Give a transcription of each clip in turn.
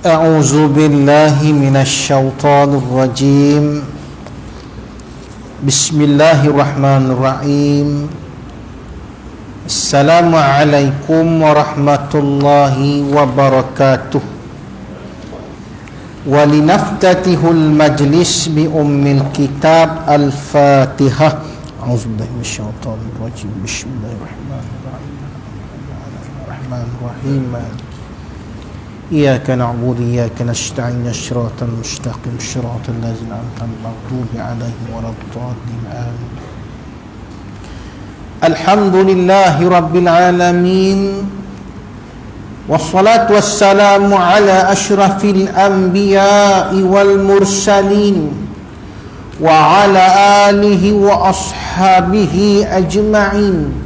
أعوذ بالله من الشيطان الرجيم بسم الله الرحمن الرحيم السلام عليكم ورحمة الله وبركاته ولنفتتح المجلس بأم الكتاب الفاتحة أعوذ بالله من الشيطان الرجيم بسم الله الرحمن الرحيم إياك نعبد وإياك نستعين صراط المستقيم صراط الذين أنعمت المغضوب عليهم ولا الضالين آمين الحمد لله رب العالمين والصلاة والسلام على أشرف الأنبياء والمرسلين وعلى آله وأصحابه أجمعين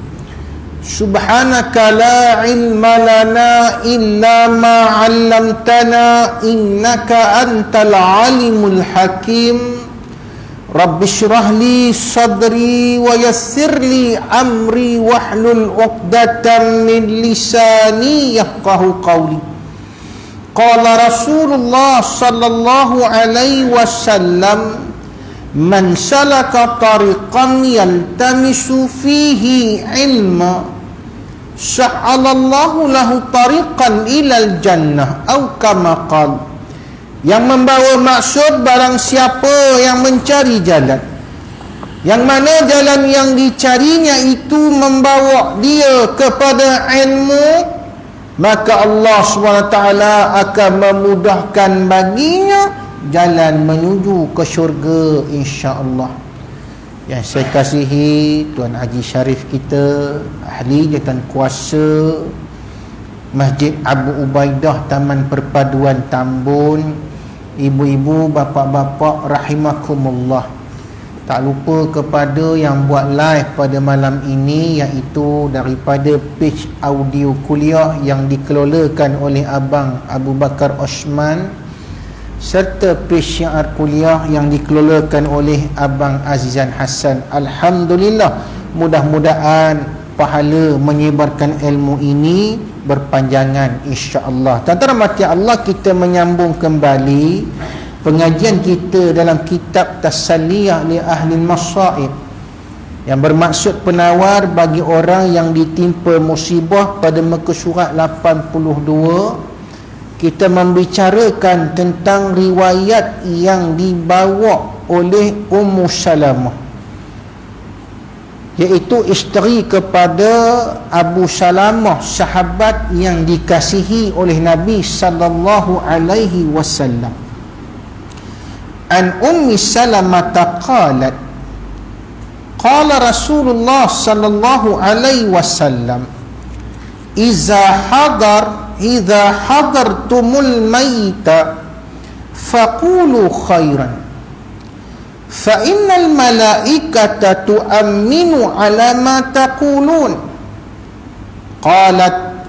سبحانك لا علم لنا إلا ما علمتنا إنك أنت العليم الحكيم رب اشرح لي صدري ويسر لي أمري واحلل عقدة من لساني يفقه قولي قال رسول الله صلى الله عليه وسلم من سلك طريقا يلتمس فيه علما Sya'alallahu lahu tariqan ilal jannah atau kama qala, yang membawa maksud barang siapa yang mencari jalan, yang mana jalan yang dicarinya itu membawa dia kepada ilmu, maka Allah SWT akan memudahkan baginya jalan menuju ke syurga insya-Allah. Yang saya kasihi Tuan Haji Sharif kita, ahli jawatan kuasa Masjid Abu Ubaidah Taman Perpaduan Tambun, ibu-ibu, bapa-bapa rahimakumullah. Tak lupa kepada yang buat live pada malam ini, iaitu daripada page audio kuliah yang dikelolakan oleh Abang Abu Bakar Osman, serta page syiar kuliah yang dikelolakan oleh Abang Azizan Hassan. Alhamdulillah, mudah-mudahan pahala menyebarkan ilmu ini berpanjangan insya-Allah. Tuan-tuan rahmati Allah, kita menyambung kembali pengajian kita dalam kitab Tasalliyah li Ahli Masaib, yang bermaksud penawar bagi orang yang ditimpa musibah. Pada muka surat 82 kita membicarakan tentang riwayat yang dibawa oleh Ummu Salamah, iaitu isteri kepada Abu Salamah, sahabat yang dikasihi oleh Nabi sallallahu alaihi wasallam. An Ummi Salamah qalat qala Rasulullah sallallahu alaihi wasallam idza hadartumul mayyita faqulu khairan fa innal malaikata tu'minu ala ma taqulun. Qalat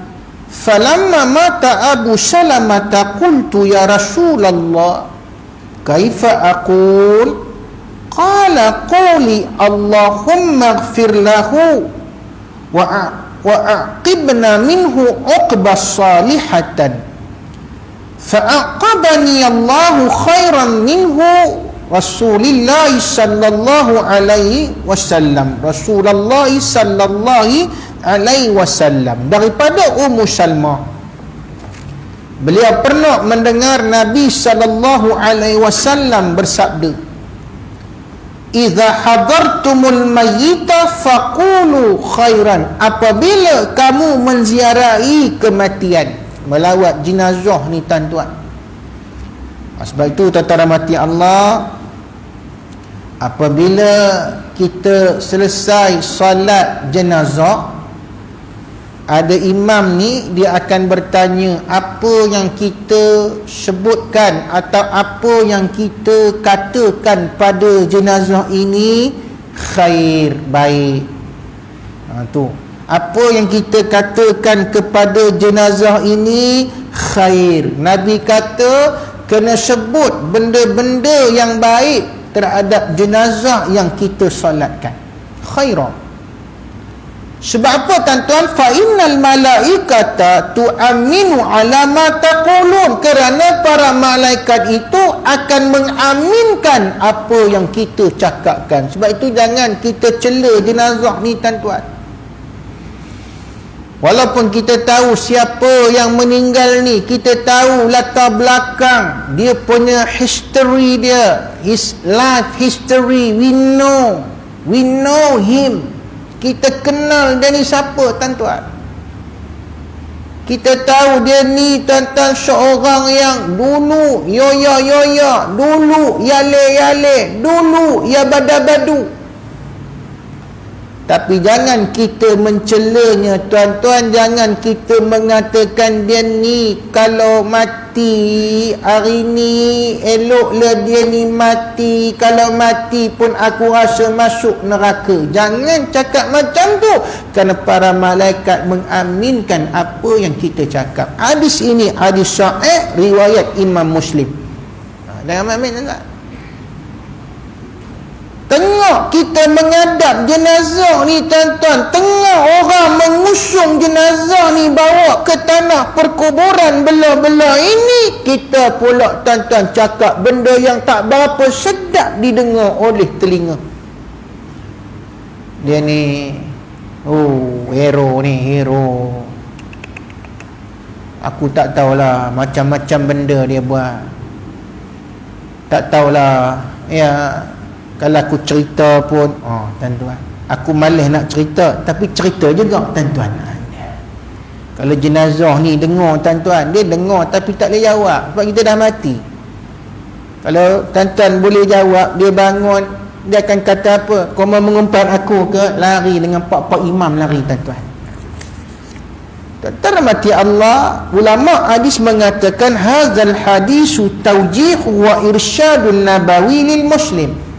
falamma mata Abu Salamah qultu ya Rasulullah kaifa aqul? Qala quli Allahumma ighfir lahu wa aqibna minhu uqbas salihatan fa'aqabani Allahu khairan minhu Rasulullah sallallahu alaihi wasallam. Rasulullah sallallahu alaihi wasallam daripada Ummu Salamah, beliau pernah mendengar Nabi sallallahu alaihi wasallam bersabda, idza hadartumul mayyita faqulu khairan, apabila kamu menziarahi kematian, melawat jenazah ni tuan-tuan. Sebab itu tuan-tuan rahmati Allah, apabila kita selesai solat jenazah, ada imam ni, dia akan bertanya apa yang kita sebutkan atau apa yang kita katakan pada jenazah ini khair, baik. Tu apa yang kita katakan kepada jenazah ini khair. Nabi kata kena sebut benda-benda yang baik terhadap jenazah yang kita solatkan, khairah. Sebab apa tuan-tuan? Fa innal malaikata tu'aminu ala ma taqulun. Kerana para malaikat itu akan mengaminkan apa yang kita cakapkan. Sebab itu jangan kita cela jenazah ni tuan-tuan. Walaupun kita tahu siapa yang meninggal ni, kita tahu latar belakang dia punya history dia, his life history, we know him. Kita kenal dia ni siapa tuan-tuan. Kita tahu dia ni tuan-tuan seorang yang dulu yoya, dulu yale, dulu ya badu. Tapi jangan kita mencelanya tuan-tuan. Jangan kita mengatakan dia ni kalau mati hari ni, eloklah dia ni mati. Kalau mati pun aku rasa masuk neraka. Jangan cakap macam tu. Kerana para malaikat mengaminkan apa yang kita cakap. Hadis ini hadis sahih riwayat Imam Muslim. Jangan ambil tak? Tengok kita menghadap jenazah ni tuan-tuan. Tengok orang mengusung jenazah ni bawa ke tanah perkuburan belah-belah ini. Kita pula tuan-tuan cakap benda yang tak berapa sedap didengar oleh telinga. Dia ni hero. Aku tak tahulah macam-macam benda dia buat. Tak tahulah ya. Kalau aku cerita pun, tuan-tuan, aku malas nak cerita, tapi cerita juga tuan-tuan. Kalau jenazah ni dengar tuan-tuan, dia dengar tapi tak boleh jawab sebab kita dah mati. Kalau tuan-tuan boleh jawab, dia bangun, dia akan kata apa? Kau mau mengumpat aku ke? Lari dengan pak-pak imam lari tuan-tuan. Tuan-tuan mati Allah, ulama hadis mengatakan hadzal hadisu tawjih wa irsyadun nabawi lil muslim.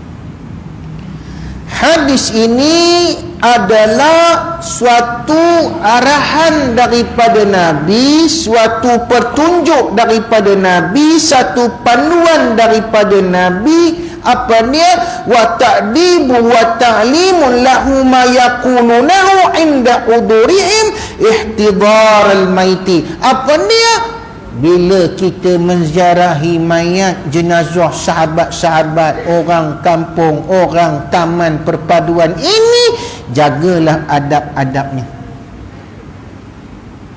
Hadis ini adalah suatu arahan daripada Nabi, suatu petunjuk daripada Nabi, satu panduan daripada Nabi. Apa dia? Wa ta'dibu wa ta'limun lahu ma yaqulunahu inda udurihim ihtidar al-maiti. Apa dia? Bila kita menziarahi mayat, jenazah sahabat-sahabat, orang kampung, orang taman perpaduan ini, jagalah adab-adabnya.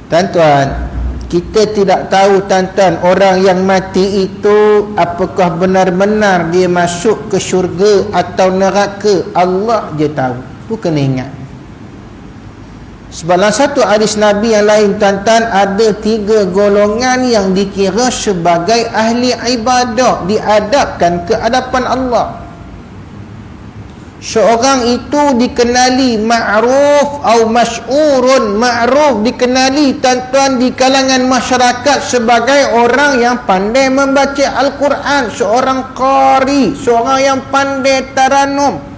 Tuan-tuan, kita tidak tahu tuan-tuan orang yang mati itu apakah benar-benar dia masuk ke syurga atau neraka. Allah je tahu. Tu kena ingat. Sebab dalam satu hadis Nabi yang lain tuan-tuan, ada 3 golongan yang dikira sebagai ahli ibadah, diadapkan ke hadapan Allah. Seorang itu dikenali ma'ruf atau masy'urun. Ma'ruf dikenali tuan-tuan di kalangan masyarakat sebagai orang yang pandai membaca Al-Quran, seorang qari, seorang yang pandai taranum.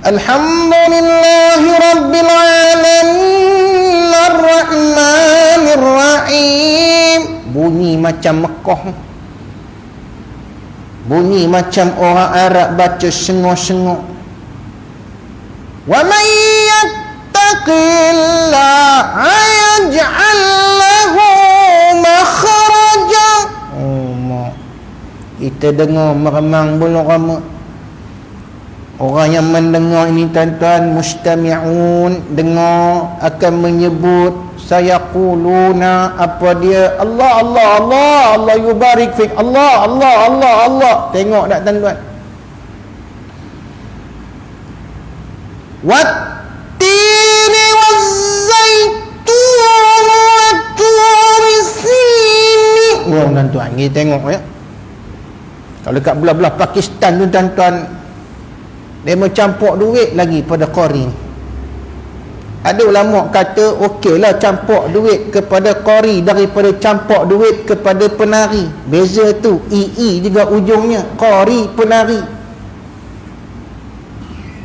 Alhamdulillahi Rabbil Alamin Ar-Rahmanir Rahim. Bunyi macam Mekah, bunyi macam orang Arab baca sengok-sengok. Wa man yattaqillaha yaj'al lahu makhraja. Kita dengar meremang bulu rama. Orang yang mendengar ini tuan-tuan, mustami'un, dengar, akan menyebut, sayaquluna, apa dia? Allah, Allah, Allah, Allah yubarik fik, Allah, Allah, Allah, Allah. Tengok tak tuan-tuan? Wattini wazzaitun watturi sini. Tuan-tuan, kita tengok ya. Kalau dekat belah-belah Pakistan tu tuan-tuan, dia mencampur duit lagi pada qari. Ada ulama kata okeylah campur duit kepada qari daripada campur duit kepada penari. Beza tu, II juga ujungnya, qari, penari.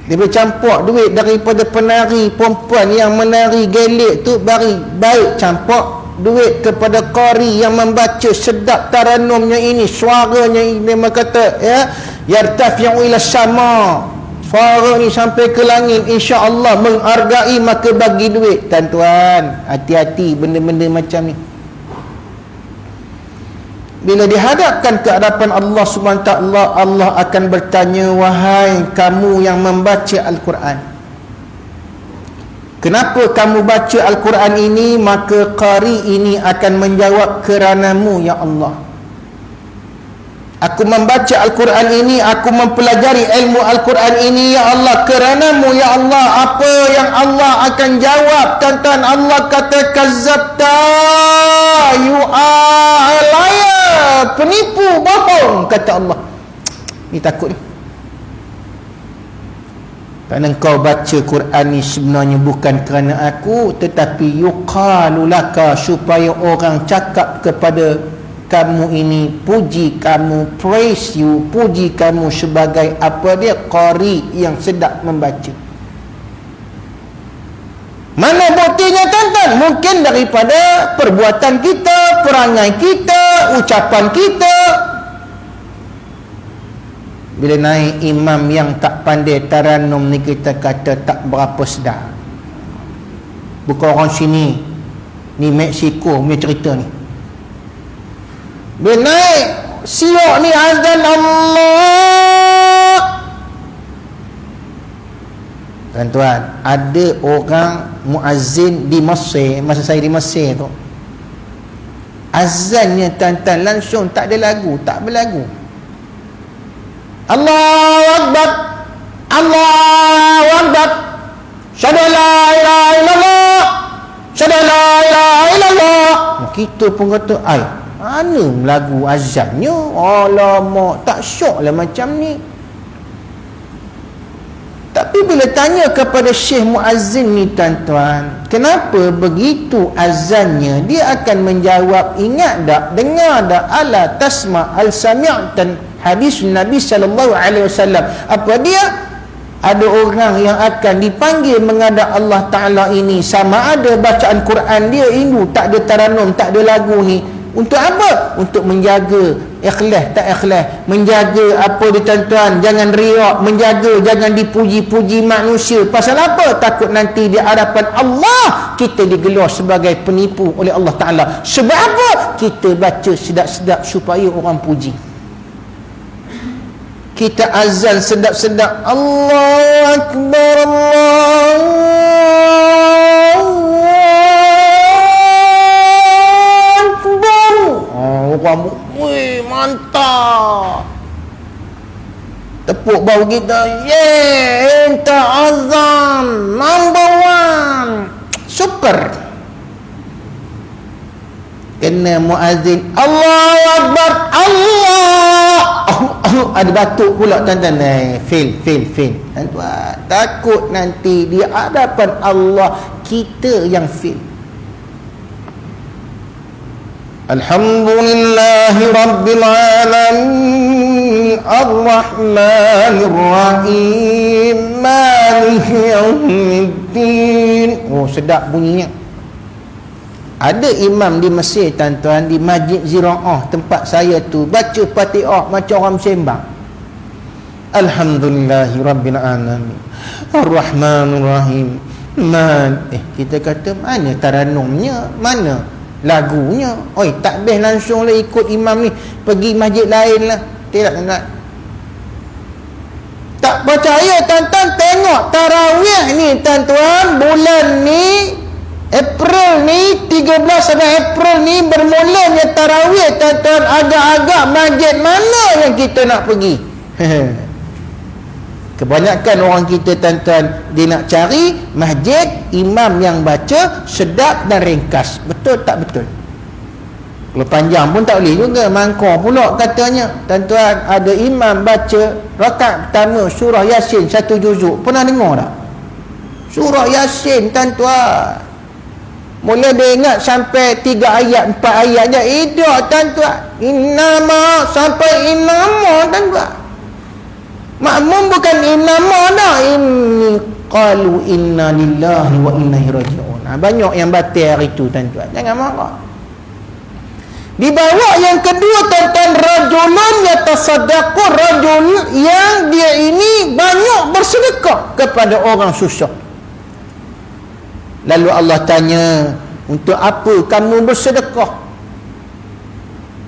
Dia bercampur duit daripada penari, perempuan yang menari gelik tu baik campur duit kepada qari yang membaca sedap taranumnya ini, suaranya ini. Memang kata ya, yartafi'u ila sama, suara ni sampai ke langit, insya-Allah menghargai maka bagi duit. Tuan-tuan, hati-hati benda-benda macam ni. Bila dihadapkan ke hadapan Allah Subhanahu Wa Taala, Allah akan bertanya, wahai kamu yang membaca Al-Quran, kenapa kamu baca Al-Quran ini? Maka qari ini akan menjawab, keranamu ya Allah. Aku membaca Al-Quran ini, aku mempelajari ilmu Al-Quran ini ya Allah, keranamu ya Allah. Apa yang Allah akan jawab? Tuan-tuan, Allah kata kazzabta, you are a liar, penipu, bohong, kata Allah. Ni takut ni. Kerana kau baca Quran ni sebenarnya bukan kerana aku, tetapi yuqalu laka, supaya orang cakap kepada kamu ini, puji kamu, praise you, puji kamu sebagai apa dia? Qari yang sedap membaca. Mana buktinya tuan-tuan? Mungkin daripada perbuatan kita, perangai kita, ucapan kita. Bila naik imam yang tak pandai taranum ni, kita kata tak berapa sedap. Bukan orang sini, ni Mexico punya cerita ni. Bila naik siok ni azan Allah. Tuan-tuan, ada orang muazzin di Mesir, masa saya di Mesir tu, azannya tuan-tuan langsung tak ada lagu, tak berlagu. Allahu Akbar, Allahu Akbar, syahadu la ilaha illallah, syahadu la ilaha illallah. Kita pun kata, ai, mana lagu azannya? Alamak, tak syok lah macam ni. Tapi bila tanya kepada Syekh Muazzin ni tuan-tuan, kenapa begitu azannya? Dia akan menjawab, ingat tak, dengar tak, ala tasma al sami'tan hadis Nabi sallallahu alaihi wasallam. Apa dia? Ada orang yang akan dipanggil menghadap Allah Ta'ala ini, sama ada bacaan Quran dia ini tak ada taranum, tak ada lagu ni. Untuk apa? Untuk menjaga ikhlas tak ikhlas, menjaga apa dia tuan-tuan, jangan riak, menjaga jangan dipuji-puji manusia. Pasal apa? Takut nanti di hadapan Allah kita digelar sebagai penipu oleh Allah Ta'ala. Sebab apa? Kita baca sedap-sedap supaya orang puji. Kita azan sedap-sedap, Allahu Akbar, Allahu Akbar. Wih, mantap. Tepuk bahu kita, yeah, enta azan number one, super. Kena muazzin Allahu Akbar, Allah, ada batuk pula tuan-tuan. Fail. Tuan-tuan, takut nanti di hadapan Allah kita yang fail. Alhamdulillahi Rabbil Alamin, Ar-Rahmanir Rahim, Maliki Yawmiddin. Oh, sedap bunyinya. Ada imam di Mesir tuan-tuan, di Masjid Zira'ah tempat saya tu, baca Fatihah macam orang sembang. Alhamdulillahi Rabbil Alamin, Ar-Rahmanir Rahim, kita kata mana taranumnya, mana lagunya? Oi, tak best langsung lah ikut imam ni, pergi masjid lain lah. Tidak sangat. Tak percaya tuan-tuan, tengok tarawih ni tuan-tuan, bulan ni April ni, 13 sampai April ni bermulanya tarawih tuan-tuan. Agak-agak masjid mana yang kita nak pergi? Kebanyakan orang kita tuan-tuan, dia nak cari masjid imam yang baca sedap dan ringkas. Betul tak betul? Kalau panjang pun tak boleh juga, mangkor pula katanya. Tuan-tuan, ada imam baca rakaat pertama surah Yasin 1 juzuk. Pernah dengar tak? Surah Yasin tuan-tuan, mula dia ingat sampai 3 ayat 4 ayat je. Tidak tuan-tuan, innama sampai innama tuan-tuan. Makmum bukan innama dah, inni qalu inna lillahi wa inna ilaihi raji'un. Banyak yang batal hari tu tuan-tuan, jangan marah. Di bawah yang kedua tuan-tuan, rajulun yatasaddaqu, rajul yang dia ini banyak bersedekah kepada orang susah. Lalu Allah tanya, untuk apa kamu bersedekah?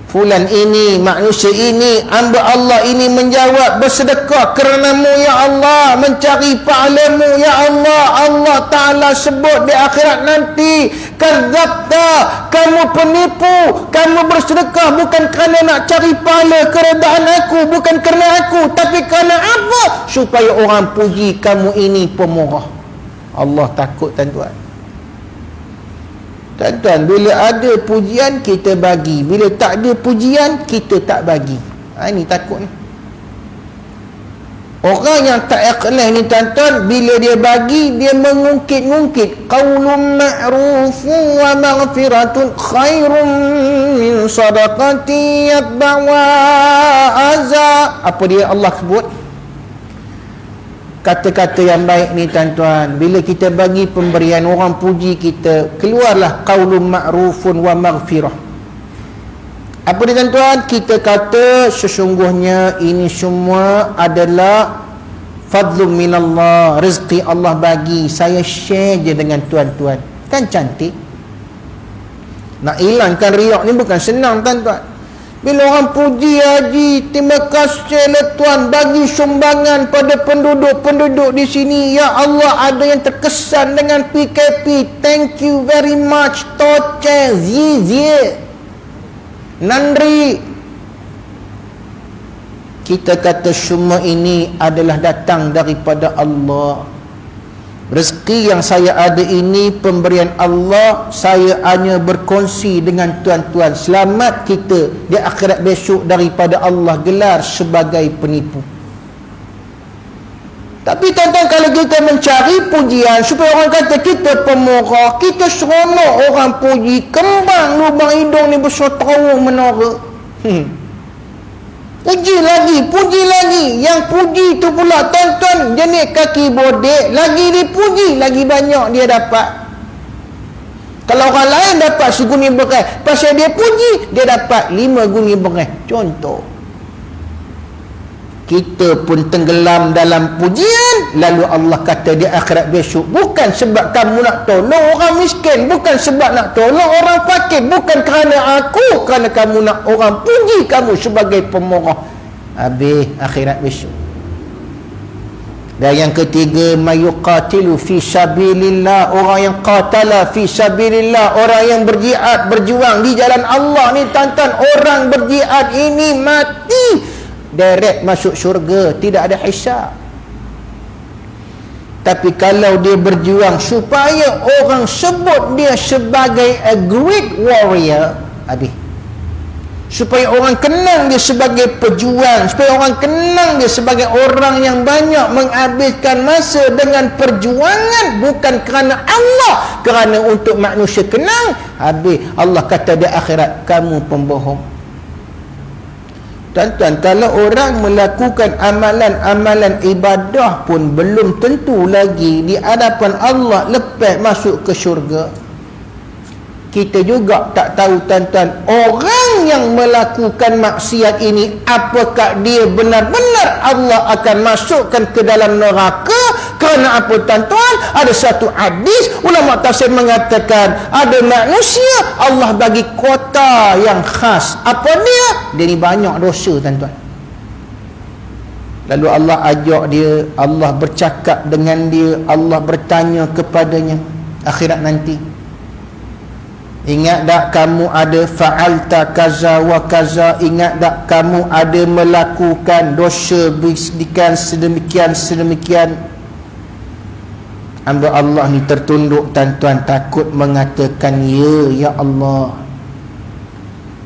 Fulan ini, manusia ini, hamba Allah ini menjawab, bersedekah kerana-Mu ya Allah, mencari pahala-Mu ya Allah. Allah Ta'ala sebut di akhirat nanti, kadzabta, kamu penipu, kamu bersedekah bukan kerana nak cari pahala keredaan aku, bukan kerana aku, tapi kerana apa? Supaya orang puji kamu ini pemurah. Allah takut, tuan-tuan. Tuan-tuan, bila ada pujian kita bagi, bila tak ada pujian kita tak bagi. Ini takut ni. Orang yang tak ikhlas ni, tuan-tuan, bila dia bagi, dia mengungkit-ungkit. Qaulun ma'rufun wa maghfiratun khairun min sadaqati yatba'wa azza. Apa dia Allah sebut? Kata-kata yang baik ni, tuan-tuan, bila kita bagi pemberian, orang puji kita, keluarlah qaulun ma'rufun wa maghfirah. Apa dia, tuan-tuan? Kita kata sesungguhnya ini semua adalah fadlun minallah, rezeki Allah bagi, saya share je dengan tuan-tuan. Kan cantik? Nak hilangkan riak ni bukan senang, tuan-tuan. Bila orang puji, haji, terima kasih lah tuan, bagi sumbangan pada penduduk-penduduk di sini. Ya Allah, ada yang terkesan dengan PKP. Thank you very much. Toce, zizie, nandri. Kita kata semua ini adalah datang daripada Allah. Rezeki yang saya ada ini pemberian Allah, saya hanya berkongsi dengan tuan-tuan. Selamat kita di akhirat besok daripada Allah gelar sebagai penipu. Tapi tuan-tuan, kalau kita mencari pujian supaya orang kata kita pemurah, kita seronok orang puji, kembang lubang hidung ni besar tahu menara. Puji lagi. Yang puji tu pula, tuan-tuan, jenis kaki bodek, lagi dipuji, lagi banyak dia dapat. Kalau orang lain dapat seguni berai, pasal dia puji, dia dapat 5 guni berai. Contoh, kita pun tenggelam dalam pujian, lalu Allah kata di akhirat besok, bukan sebab kamu nak tolong orang miskin, bukan sebab nak tolong orang fakir, bukan kerana aku, kerana kamu nak orang puji kamu sebagai pemurah. Habis akhirat besok. Dan yang ketiga, mayuqatilu fi sabilillah, orang yang qatala fi sabilillah, orang yang berjihad, berjuang di jalan Allah ni, tuan-tuan, orang berjihad ini mati direct masuk syurga, tidak ada hisab. Tapi kalau dia berjuang supaya orang sebut dia sebagai a great warrior, habis. Supaya orang kenang dia sebagai pejuang, supaya orang kenang dia sebagai orang yang banyak menghabiskan masa dengan perjuangan, bukan kerana Allah, kerana untuk manusia kenang. Habis Allah kata di akhirat, kamu pembohong. Tuan-tuan, kalau orang melakukan amalan-amalan ibadah pun belum tentu lagi di hadapan Allah lepas masuk ke syurga. Kita juga tak tahu, tuan-tuan, orang yang melakukan maksiat ini, apakah dia benar-benar Allah akan masukkan ke dalam neraka? Kerana apa, tuan-tuan? Ada satu hadis, ulama tafsir mengatakan, ada manusia Allah bagi kuota yang khas. Apa dia? Dia ni banyak dosa, tuan-tuan. Lalu Allah ajak dia, Allah bercakap dengan dia, Allah bertanya kepadanya akhirat nanti, ingat tak kamu ada fa'alta kaza wa kaza? Ingat tak kamu ada melakukan dosa sedemikian? Hamba Allah ni tertunduk, tuan-tuan, takut mengatakan ya Allah.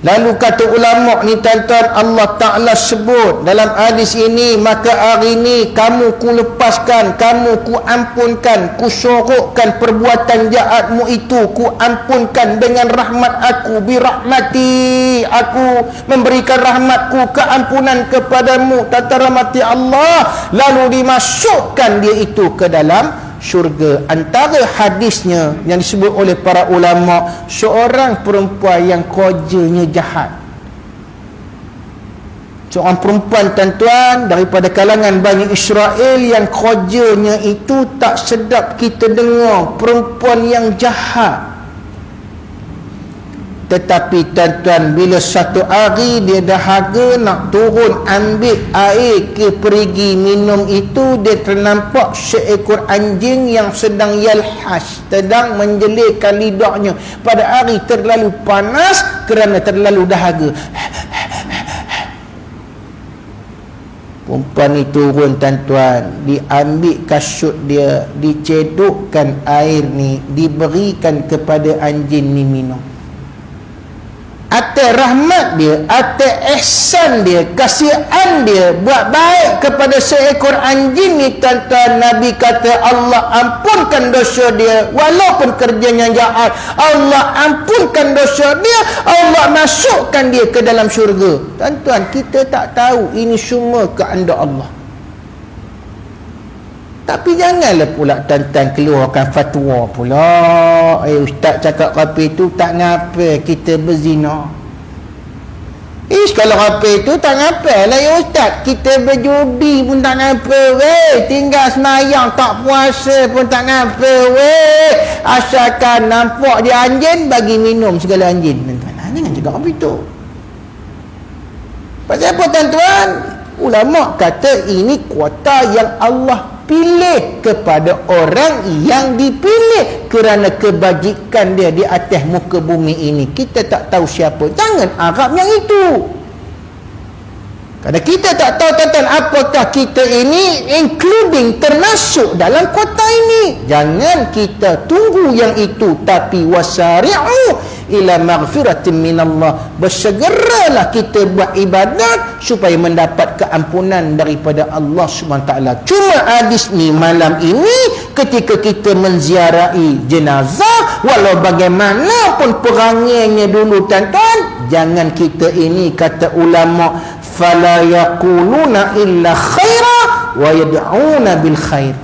Lalu kata ulama ni, tuan-tuan, Allah Ta'ala sebut dalam hadis ini, maka hari ini kamu ku lepaskan, kamu ku ampunkan, ku sorokkan perbuatan jahatmu itu, ku ampunkan dengan rahmat aku, birahmati, aku memberikan rahmatku, keampunan kepadamu, tata rahmati Allah. Lalu dimasukkan dia itu ke dalam syurga. Antara hadisnya yang disebut oleh para ulama, seorang perempuan yang kerjanya jahat, seorang perempuan tuan-tuan daripada kalangan Bani Israel yang kerjanya itu tak sedap kita dengar, perempuan yang jahat. Tetapi tuan-tuan, bila satu hari dia dahaga nak turun ambil air ke perigi minum itu, dia ternampak seekor anjing yang sedang yalhas, sedang menjelirkan lidahnya pada hari terlalu panas kerana terlalu dahaga. Perempuan ni turun tuan-tuan, diambil kasut dia, dicedukkan air ni, diberikan kepada anjing ni minum. Atas rahmat dia, atas ihsan dia, kasihan dia, buat baik kepada seekor anjing ni tuan-tuan, Nabi kata Allah ampunkan dosa dia walaupun kerjanya jahat. Allah ampunkan dosa dia, Allah masukkan dia ke dalam syurga. Tuan-tuan, kita tak tahu ini semua kehendak Allah. Tapi janganlah pula tuan-tuan keluarkan fatwa pula. Ustaz cakap rapi tu tak ngapa kita berzina. Kalau rapi tu tak ngapa lah ya Ustaz. Kita berjudi pun tak ngapa weh. Tinggal semayang tak puasa pun tak ngapa weh. Asalkan nampak dia anjing, bagi minum segala anjing. Tuan-tuan, jangan cakap rapi tu. Pasal apa tuan-tuan? Ulama kata ini kuota yang Allah pilih kepada orang yang dipilih kerana kebajikan dia di atas muka bumi ini. Kita tak tahu siapa, jangan harap yang itu. Kerana kita tak tahu tuan-tuan apakah kita ini including termasuk dalam kuota ini. Jangan kita tunggu yang itu, tapi wasari'u ila maghfiratin minallah, bersegeralah kita buat ibadat supaya mendapat keampunan daripada Allah SWT. Cuma hadis ni malam ini ketika kita menziarahi jenazah, walau bagaimanapun perangainya dulu tuan-tuan, jangan kita ini, kata ulama, fala yaquluna illa khaira wa yad'una bil khair.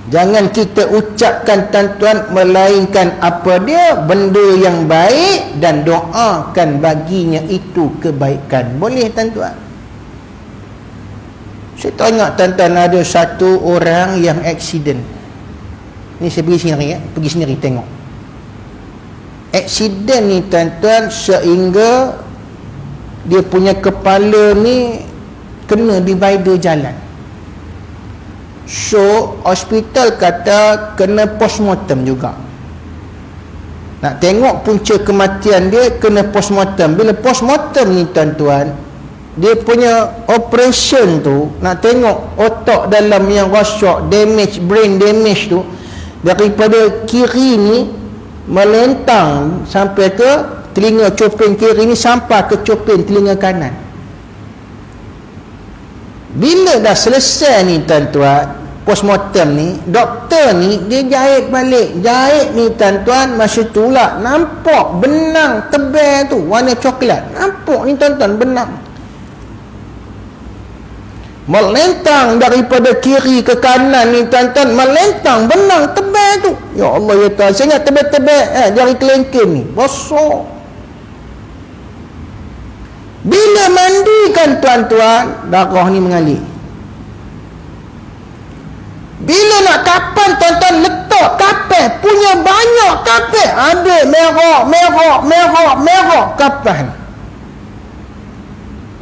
Jangan kita ucapkan tuan-tuan melainkan apa dia, benda yang baik, dan doakan baginya itu kebaikan. Boleh tuan-tuan? Saya tengok tuan-tuan, ada satu orang yang aksiden. Ni saya pergi sendiri ya, pergi sendiri tengok. Aksiden ni tuan-tuan sehingga dia punya kepala ni kena divider jalan. So hospital kata kena postmortem juga. Nak tengok punca kematian dia, kena postmortem. Bila postmortem ni tuan-tuan, dia punya operation tu, nak tengok otak dalam yang rosak, damage, brain damage tu, daripada kiri ni melentang sampai ke telinga copeng kiri ni, sampai ke copeng telinga kanan. Bila dah selesai ni tuan-tuan, postmortem ni, doktor ni dia jahit balik. Jahit ni tuan-tuan, masa tu lah nampak benang tebal tu warna coklat. Nampak ni tuan-tuan, benang melentang daripada kiri ke kanan ni tuan-tuan, melentang benang tebal tu. Ya Allah ya Tuhan, saya ingat tebal-tebal jari kelengking ni besar. Bila mandikan tuan-tuan, darah ni mengalir. Bila nak kapan tuan-tuan, letak kapan punya banyak kapan, ada merah kapan.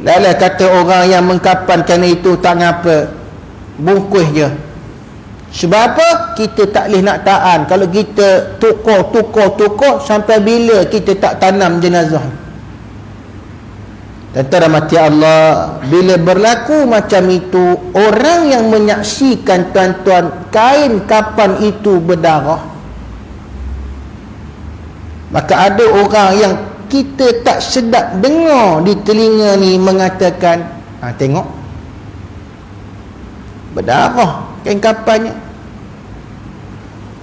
Lala kata orang yang mengkapankan itu tak ngapa, bungkus je. Sebab apa? Kita tak boleh nak tahan. Kalau kita tukar sampai bila kita tak tanam jenazah. Tuan-tuan rahmati Allah, bila berlaku macam itu, orang yang menyaksikan tuan-tuan kain kapan itu berdarah, maka ada orang yang kita tak sedap dengar di telinga ni mengatakan, tengok berdarah kain kapannya.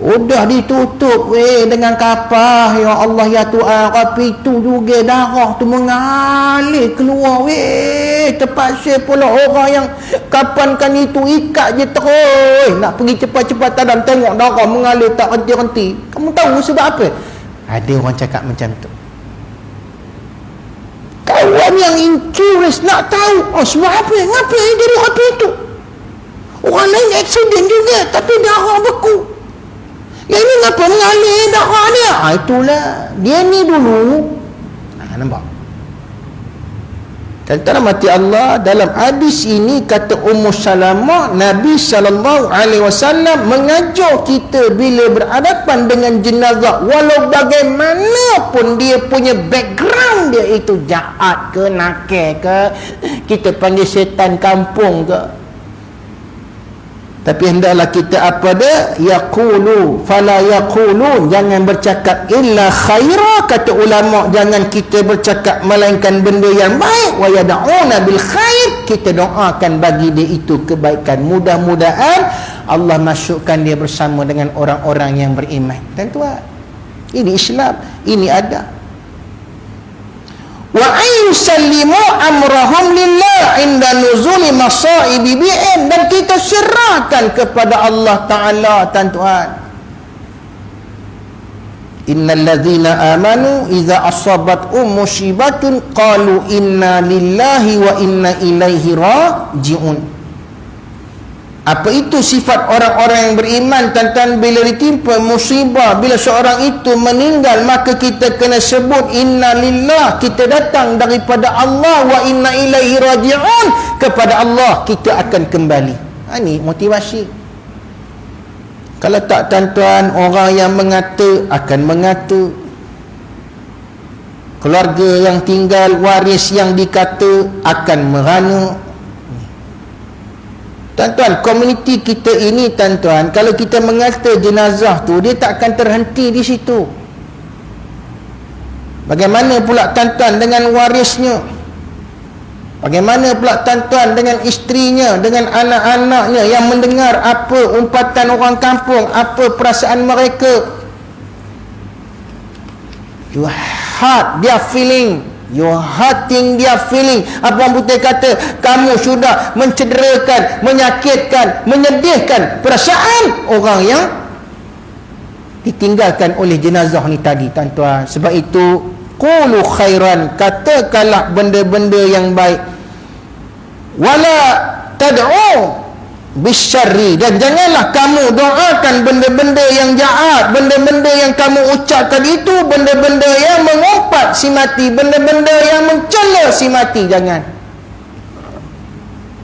Udah ditutup dengan kapah, ya Allah ya Tuhan, tapi itu juga darah tu mengalir keluar terpaksa pula orang yang kapankan itu ikat je terus nak pergi cepat-cepat dan tengok darah mengalir tak henti-henti. Kamu tahu sebab apa? Ada orang cakap macam tu. orang yang curious nak tahu, oh sebab apa, ngapa yang jadi apa itu. Orang lain accident juga tapi darah beku, yang ini ngapa mengalir darah dia. Itulah dia ni dulu. Nampak? Tuan-tuan mati Allah, dalam hadis ini kata Ummu Salamah, Nabi SAW mengajar kita bila berhadapan dengan jenazah, walau bagaimanapun dia punya background dia itu jahat ke, nakal ke, kita panggil setan kampung ke, tapi hendaklah kita apa dia, yaqulu fala yaqulun, jangan bercakap illa khaira, kata ulama, jangan kita bercakap melainkan benda yang baik, wa yad'una bil khair, kita doakan bagi dia itu kebaikan, mudah-mudahan Allah masukkan dia bersama dengan orang-orang yang beriman. Tuan-tuan, ini Islam, ini adab. Wa ayusallimu amrahum lillah inda nuzuli masaibi bihim, dan kita serahkan kepada Allah Ta'ala. Tuan-tuan, innal ladzina amanu idza asabathum musibatun qalu inna lillahi wa inna ilaihi raji'un. Apa itu sifat orang-orang yang beriman? Tuan-tuan, bila ditimpa musibah, bila seorang itu meninggal, maka kita kena sebut inna lillah, kita datang daripada Allah, wa inna ilaihi raji'un, kepada Allah kita akan kembali. Ini motivasi. Kalau tak, tuan-tuan, orang yang mengata akan mengata, keluarga yang tinggal, waris yang dikata akan merana. Tuan-tuan, komuniti kita ini, tuan-tuan, kalau kita mengata jenazah tu, dia tak akan terhenti di situ. Bagaimana pula, tuan-tuan, dengan warisnya? Bagaimana pula, tuan-tuan, dengan isterinya, dengan anak-anaknya yang mendengar apa umpatan orang kampung, apa perasaan mereka? You hurt their feeling, you hurting their feeling. Apa orang putih kata, kamu sudah mencederakan, menyakitkan, menyedihkan perasaan orang yang ditinggalkan oleh jenazah ni tadi, tuan-tuan. Sebab itu qulu khairan, katakanlah benda-benda yang baik, wala tad'u bisyarri, dan janganlah kamu doakan benda-benda yang jahat, benda-benda yang kamu ucapkan itu benda-benda yang mengumpat si mati, benda-benda yang mencela si mati. Jangan.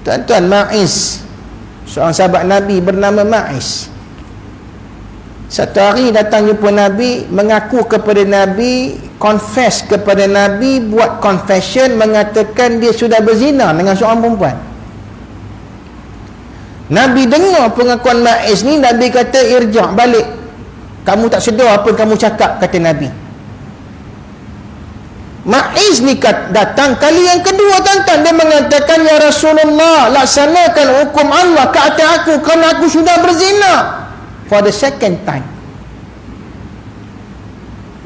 Tuan-tuan, Ma'iz, seorang sahabat Nabi bernama Ma'iz, satu hari datang jumpa Nabi, mengaku kepada Nabi, confess kepada Nabi, buat confession, mengatakan dia sudah berzina dengan seorang perempuan. Nabi dengar pengakuan Ma'iz ni, Nabi kata, irja' balik, kamu tak sedar apa kamu cakap, kata Nabi. Ma'iz ni datang kali yang kedua, tuan-tuan, dia mengatakan, ya Rasulullah, laksanakan hukum Allah ke atas aku kerana aku sudah berzina. For the second time.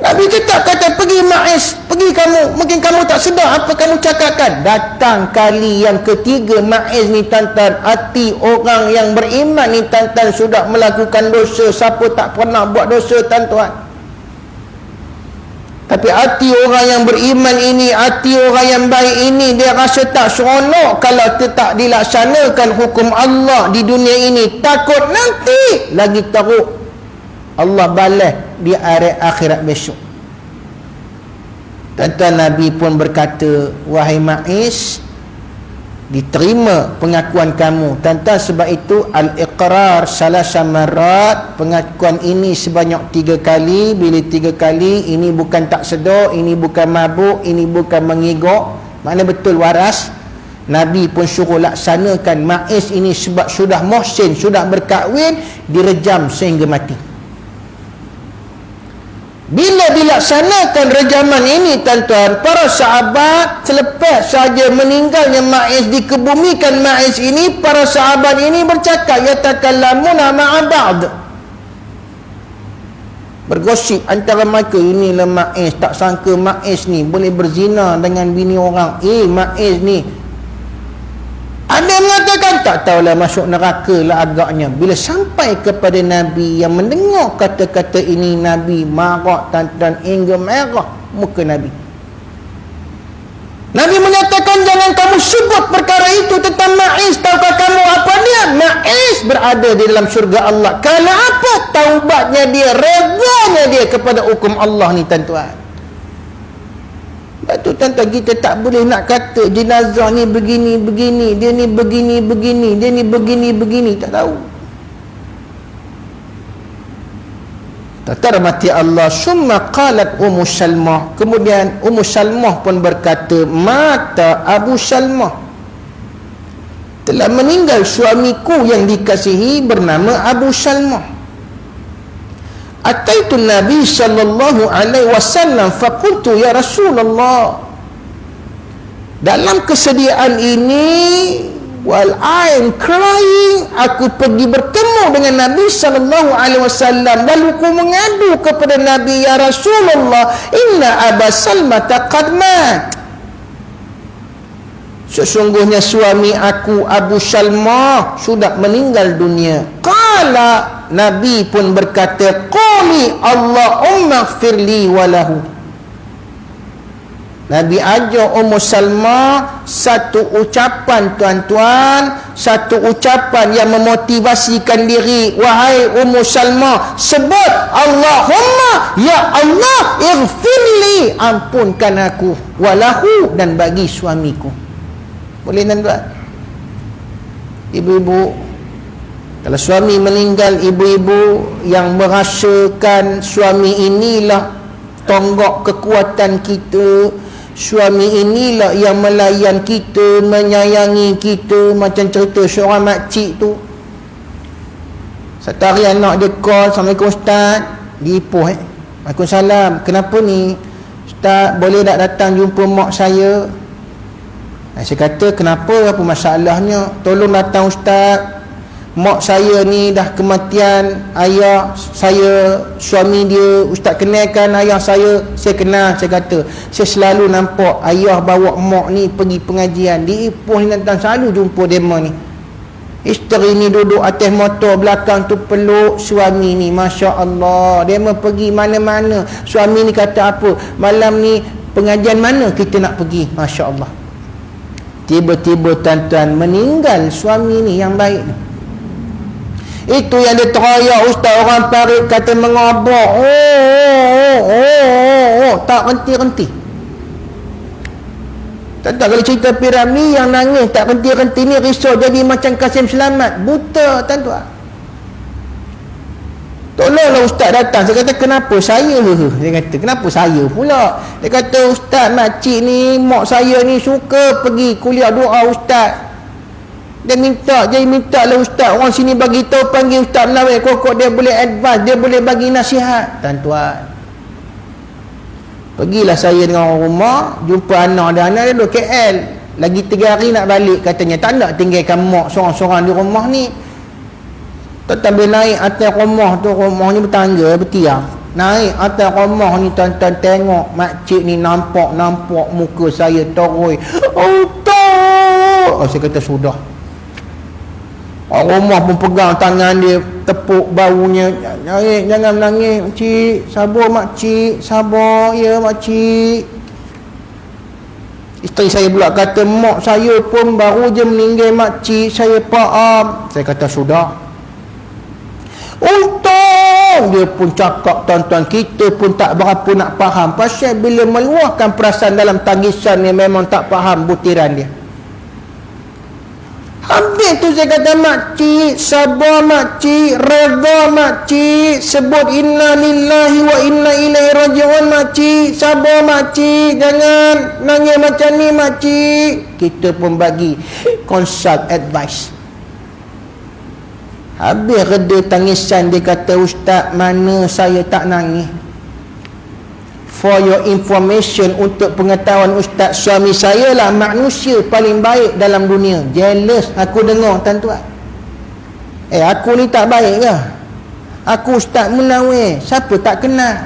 Nabi kata, pergi Ma'iz, pergi kamu, mungkin kamu tak sedar apa kamu cakapkan. Datang kali yang ketiga, Ma'iz ni, tuan-tuan, hati orang yang beriman ni, tuan-tuan, sudah melakukan dosa. Siapa tak pernah buat dosa, tuan-tuan? Tapi hati orang yang beriman ini, hati orang yang baik ini, dia rasa tak seronok kalau tak dilaksanakan hukum Allah di dunia ini. Takut nanti lagi teruk Allah balas di akhirat besok. Tuan-tuan, Nabi pun berkata, wahai Ma'iz, diterima pengakuan kamu. Tuan-tuan, sebab itu al-iqrar salasa marat, pengakuan ini sebanyak 3 kali. Bila 3 kali, ini bukan tak sedar, ini bukan mabuk, ini bukan mengigok, makna betul waras. Nabi pun suruh laksanakan Ma'iz ini, sebab sudah muhsin, sudah berkahwin, direjam sehingga mati. Bila dilaksanakan rejaman ini, tuan-tuan, para sahabat selepas saja meninggalnya Ma'iz, dikebumikan Ma'iz ini, para sahabat ini bercakap, yatakallamuna ma'a ba'd, bergosip antara mereka, inilah Ma'iz, tak sangka Ma'iz ni boleh berzina dengan bini orang. Ma'iz ni, ada yang mengatakan tak tahulah masuk neraka lah agaknya. Bila sampai kepada Nabi yang mendengar kata-kata ini, Nabi marah, tuan-tuan, hingga merah muka Nabi. Nabi menyatakan jangan kamu sebut perkara itu tentang Ma'iz. Tahukah kamu apa dia? Ma'iz berada di dalam syurga Allah. Kerana apa? Taubatnya dia, redanya dia kepada hukum Allah ni tuan-tuan. Sebab tu tuan-tuan, kita tak boleh nak kata jenazah ni begini-begini, dia ni begini-begini, dia ni begini-begini, tak tahu. Terhormati Allah. Summa qalat Ummu Salmah, kemudian Ummu Salmah pun berkata, mata Abu Salmah, telah meninggal suamiku yang dikasihi bernama Abu Salmah. Ataitu Nabi sallallahu alaihi wasallam faqultu ya Rasulullah, dalam kesediaan ini, while I am crying, aku pergi bertemu dengan Nabi sallallahu alaihi wasallam, lalu aku mengadu kepada Nabi, ya Rasulullah, inna Aba Salmah qad mat, sesungguhnya suami aku Abu Salmah sudah meninggal dunia. Qala, Nabi pun berkata, quli Allahumma ighfirli walahu. Nabi ajar Ummu Salmah satu ucapan tuan-tuan, satu ucapan yang memotivasikan diri. Wahai Ummu Salmah, sebut Allahumma, ya Allah, ighfirli, ampunkan aku, walahu, dan bagi suamiku. Boleh tuan-tuan? Ibu-ibu, kalau suami meninggal, ibu-ibu yang merasakan suami inilah tonggak kekuatan kita, suami inilah yang melayan kita, menyayangi kita, macam cerita seorang makcik tu. Satu hari anak dia call, Assalamualaikum Ustaz, di Ipoh Waalaikumsalam, kenapa ni Ustaz, boleh tak datang jumpa mak saya? Saya kata, kenapa, apa masalahnya? Tolong datang Ustaz, mak saya ni dah kematian ayah saya, suami dia. Ustaz kenalkan ayah saya kenal. Saya kata, saya selalu nampak ayah bawa mak ni pergi pengajian di Ipoh ni, datang selalu jumpa demo ni. Isteri ni duduk atas motor, belakang tu peluk suami ni, Masya Allah. Demo pergi mana-mana, suami ni kata apa, malam ni pengajian mana kita nak pergi, Masya Allah. Tiba-tiba tuan-tuan, meninggal suami ni yang baik ni. Itu yang dia teriak, Ustaz, orang parit kata mengabak. Tak henti-henti. Tak kalau cerita Piramli yang nangis tak henti-henti ni, risau jadi macam Kasim Selamat, buta tuan-tuan. Tolonglah Ustaz datang. Saya kata, kenapa saya? Dia kata, kenapa saya pula? Dia kata, Ustaz, makcik ni, mak saya ni suka pergi kuliah doa Ustaz. Dia minta lah Ustaz, orang sini bagi tahu, panggil Ustaz Melawai, kok dia boleh advise, dia boleh bagi nasihat. Tuan-tuan, pergilah saya dengan orang rumah, jumpa anak dia duduk KL, lagi 3 hari nak balik. Katanya tak nak tinggalkan mak seorang-seorang di rumah ni. Tuan-tuan boleh naik atas rumah tu, rumah ni bertangga, bertiang, naik atas rumah ni tuan-tuan, tengok makcik ni nampak muka saya teroi. Saya kata sudah. Orang rumah pun pegang tangan dia, tepuk baunya. Jangan menangis makcik, sabar makcik, sabar ya makcik. Isteri saya pula kata, mak saya pun baru je meninggal makcik, saya faham. Saya kata sudah. Untung dia pun cakap tuan-tuan, kita pun tak berapa nak faham. Pasal bila meluahkan perasaan dalam tangisan ni, memang tak faham butiran dia. Habis tu saya kata, makcik, sabar makcik, redha makcik, sebut inna lillahi wa inna ilaihi raji'un makcik, sabar makcik, jangan nangis macam ni makcik. Kita pun bagi consult advice. Habis reda tangisan, dia kata, Ustaz, mana saya tak nangis. For your information, untuk pengetahuan Ustaz, suami saya lah manusia paling baik dalam dunia. Jealous aku dengar tuan-tuan. Aku ni tak baik ke? Aku Ustaz Melawai, siapa tak kenal?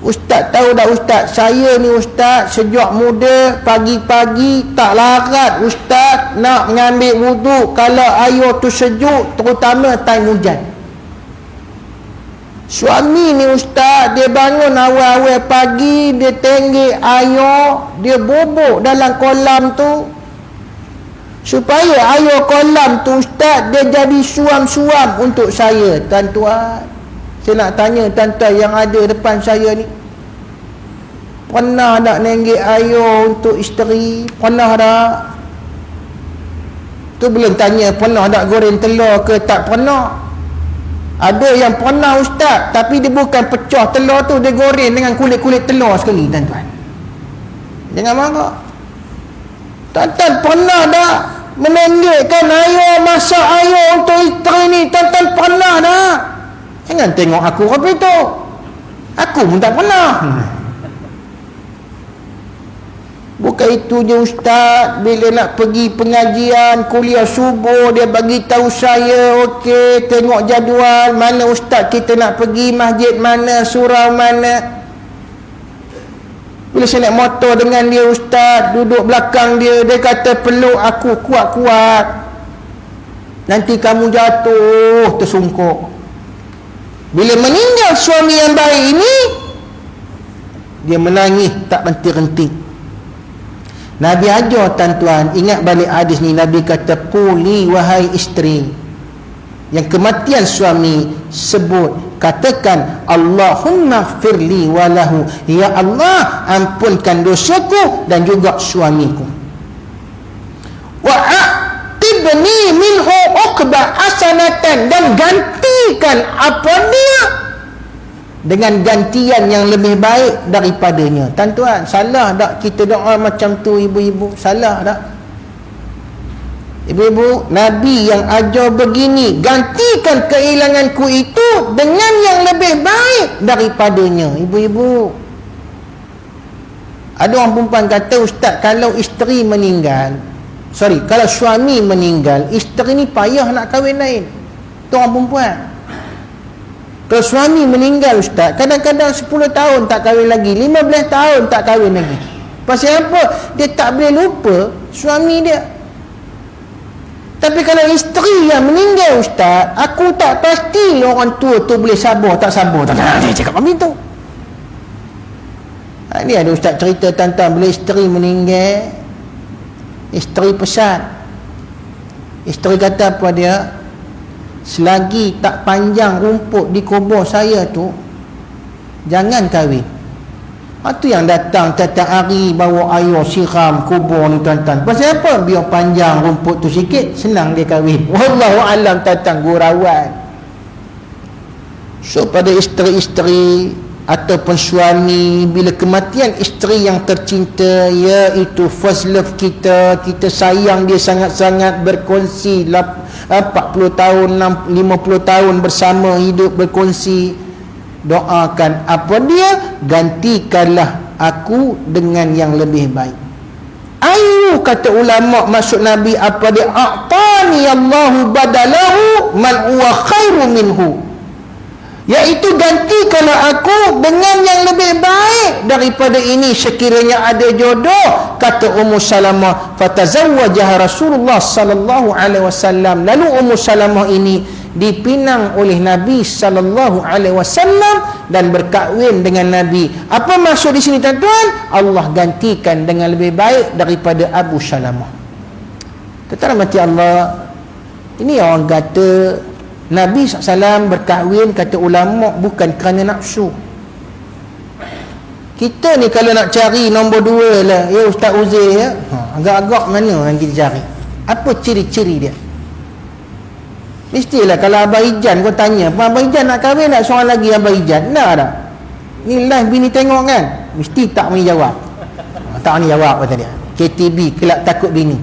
Ustaz tahu dah Ustaz, saya ni Ustaz sejak muda, pagi-pagi tak larat Ustaz nak mengambil wuduk kalau air tu sejuk, terutama time hujan. Suami ni ustaz, dia bangun awal-awal pagi, dia tenggek air, dia bubuk dalam kolam tu, supaya air kolam tu ustaz, dia jadi suam-suam untuk saya. Tuan-tuan, saya nak tanya tuan-tuan yang ada depan saya ni, pernah tak nenggek air untuk isteri? Pernah tak? Tu belum tanya pernah tak goreng telur ke tak pernah. Ada yang pernah ustaz, tapi dia bukan pecah telur tu, dia goreng dengan kulit-kulit telur sekali. Tuan-tuan, jangan marah. Tuan-tuan pernah tak menenggekkan air, masak air untuk isteri ni? Tuan-tuan pernah tak? Jangan tengok aku apa itu, aku pun tak pernah. Bukan itu je ustaz, bila nak pergi pengajian kuliah subuh, dia bagi tahu saya, okey, tengok jadual mana ustaz kita nak pergi, masjid mana, surau mana. Bila saya naik motor dengan dia ustaz, duduk belakang dia, dia kata peluk aku kuat-kuat, nanti kamu jatuh tersungkur. Bila meninggal suami yang baik ini, dia menangis tak henti-henti. Nabi ajar tuan-tuan, ingat balik hadis ni, Nabi kata, quli wahai isteri, yang kematian suami, sebut, katakan, Allahumma firli walahu, ya Allah ampunkan dosaku dan juga suamiku, wa a'tibni minhu uqba hasanatan, dan gantikan apa dia dengan gantian yang lebih baik daripadanya. Tuan-tuan, salah tak kita doa macam tu ibu-ibu? Salah tak? Ibu-ibu, Nabi yang ajar begini, gantikan kehilanganku itu dengan yang lebih baik daripadanya. Ibu-ibu, ada orang perempuan kata, ustaz, kalau isteri meninggal, kalau suami meninggal, isteri ni payah nak kahwin lain. Tu orang perempuan. Kalau suami meninggal ustaz, kadang-kadang 10 tahun tak kahwin lagi, 15 tahun tak kahwin lagi. Pasal apa? Dia tak boleh lupa suami dia. Tapi kalau isteri yang meninggal ustaz, aku tak pasti orang tua tu boleh sabar tak sabar. Tak ada dia cakap macam tu. Ni ada ustaz cerita tentang bila isteri meninggal, isteri pesan, isteri kata apa dia, selagi tak panjang rumput di kubur saya tu, jangan kahwin. Itu yang datang tiap-tiap hari bawa air siram kubur ni tuan-tuan. Pasal apa? Biar panjang rumput tu sikit, senang dia kahwin. Wallahu alam tuan-tuan, gurauan. So pada isteri-isteri ataupun suami, bila kematian isteri yang tercinta, iaitu first love kita, kita sayang dia sangat-sangat, berkongsi 40 tahun, 50 tahun bersama hidup berkongsi, doakan apa dia, gantikanlah aku dengan yang lebih baik. Ayu, kata ulama, maksud Nabi apa dia? A'tani Allahu badalahu man huwa khairu minhu, iaitu gantikanlah aku dengan yang lebih baik daripada ini sekiranya ada jodoh. Kata Ummu Salamah, fatazawwajaha Rasulullah sallallahu alaihi wasallam, lalu Ummu Salamah ini dipinang oleh Nabi sallallahu alaihi wasallam dan berkahwin dengan Nabi. Apa maksud di sini tuan-tuan? Allah gantikan dengan lebih baik daripada Abu Salamah. Tuan-tuan mati Allah, ini orang kata Nabi SAW berkahwin, kata ulama, bukan kerana nafsu. Kita ni kalau nak cari nombor 2 lah, ya Ustaz Uzair ya, agak-agak mana yang kita cari? Apa ciri-ciri dia? Mestilah kalau Abah Ijan kau tanya, Abah Ijan nak kahwin tak seorang lagi Abah Ijan? Nak tak? Ni live bini tengok kan? Mesti tak boleh jawab. Tak ni jawab kata dia. KTB, kelak takut bini.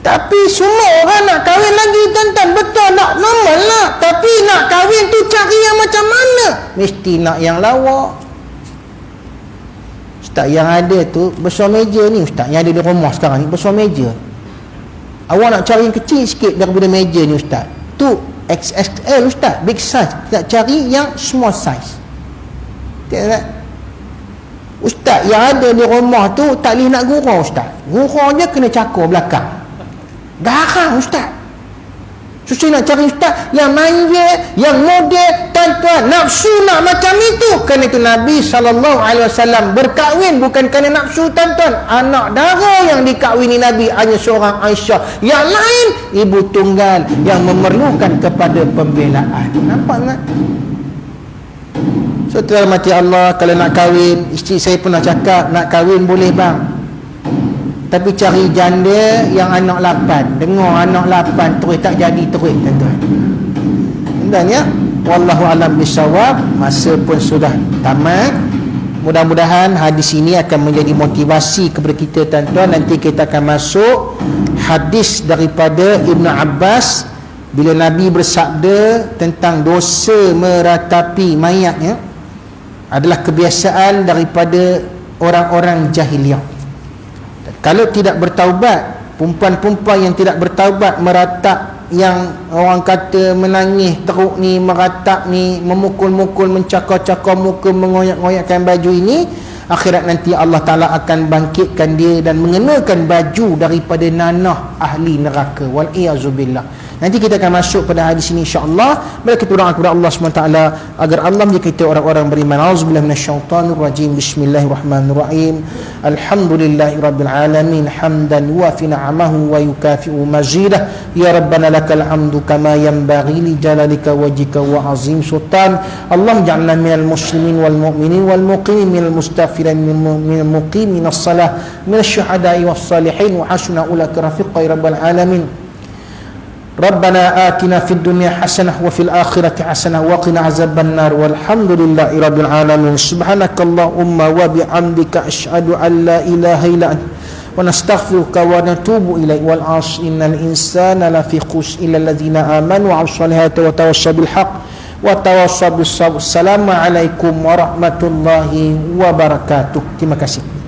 Tapi semua orang nak kahwin lagi tuan-tuan. Betul tak? Normal lah. Tapi nak kahwin tu cari yang macam mana? Mesti nak yang lawa. Ustaz, yang ada tu besar meja ni ustaz, yang ada di rumah sekarang ni besar meja. Awak nak cari yang kecil sikit daripada meja ni ustaz, tu XXL ustaz, big size. Nak cari yang small size. Tak? Ustaz, yang ada di rumah tu tak boleh nak gurau ustaz. Gurau je kena cakar belakang. Garang ustaz. Susah nak cari ustaz yang manja, yang model, tuan-tuan. Nafsu nak macam itu. Kerana itu Nabi SAW berkahwin bukan kerana nafsu, tuan-tuan. Anak dara yang dikahwini Nabi hanya seorang Aisyah. Yang lain ibu tunggal yang memerlukan kepada pembelaan. Nampak tak? So tuan mati Allah, kalau nak kahwin, isteri saya pernah cakap, nak kahwin boleh bang, tapi cari janda yang anak 8. Dengar anak 8 terus tak jadi terus, tuan-tuan. Dan ya, wallahu alam bisawab. Masa pun sudah tamat. Mudah-mudahan hadis ini akan menjadi motivasi kepada kita, tuan-tuan. Nanti kita akan masuk hadis daripada Ibnu Abbas bila Nabi bersabda tentang dosa meratapi mayat, ya, adalah kebiasaan daripada orang-orang jahiliah. Kalau tidak bertaubat, perempuan-perempuan yang tidak bertaubat meratap, yang orang kata menangis teruk ni, meratap ni, memukul-mukul, mencakar-cakar muka, mengoyak-ngoyakkan baju ini, akhirat nanti Allah Ta'ala akan bangkitkan dia dan mengenakan baju daripada nanah ahli neraka. Wal-iyazubillah. Nanti kita akan masuk pada hadis ini insya-Allah. Mari kita doa kepada Allah SWT agar Allah menjadikan kita orang-orang beriman. Auzubillahi minasyaitonir rajim. Bismillahirrahmanirrahim. Alhamdulillahirabbil alamin hamdan yuwafi ni'amahu wa yukafi'u mazidah. Ya rabbana lakal hamdu kama yanbaghi li jalalika wajhika wa azim sultan. Allahumma ij'alna minal muslimin wal mu'minin wal muqimin minal mustaghfirin minal muqimin as-salah minasy syuhada'i was salihin wa hasuna ulaika rafiqa ya rabbal alamin. ربنا آتنا في الدنيا حسنة وفي الآخرة حسنة وقنا عذاب النار والحمد لله رب العالمين. سبحانك اللهم وبحمدك أشهد أن لا إله إلا أنت ونستغفرك ونتوب إليك والعصر إن الإنسان لفي خسر إلا الذين آمنوا وعملوا الصالحات وتواصوا بالحق وتواصوا بالصبر. السلام عليكم warahmatullahi wabarakatuh. Terima kasih.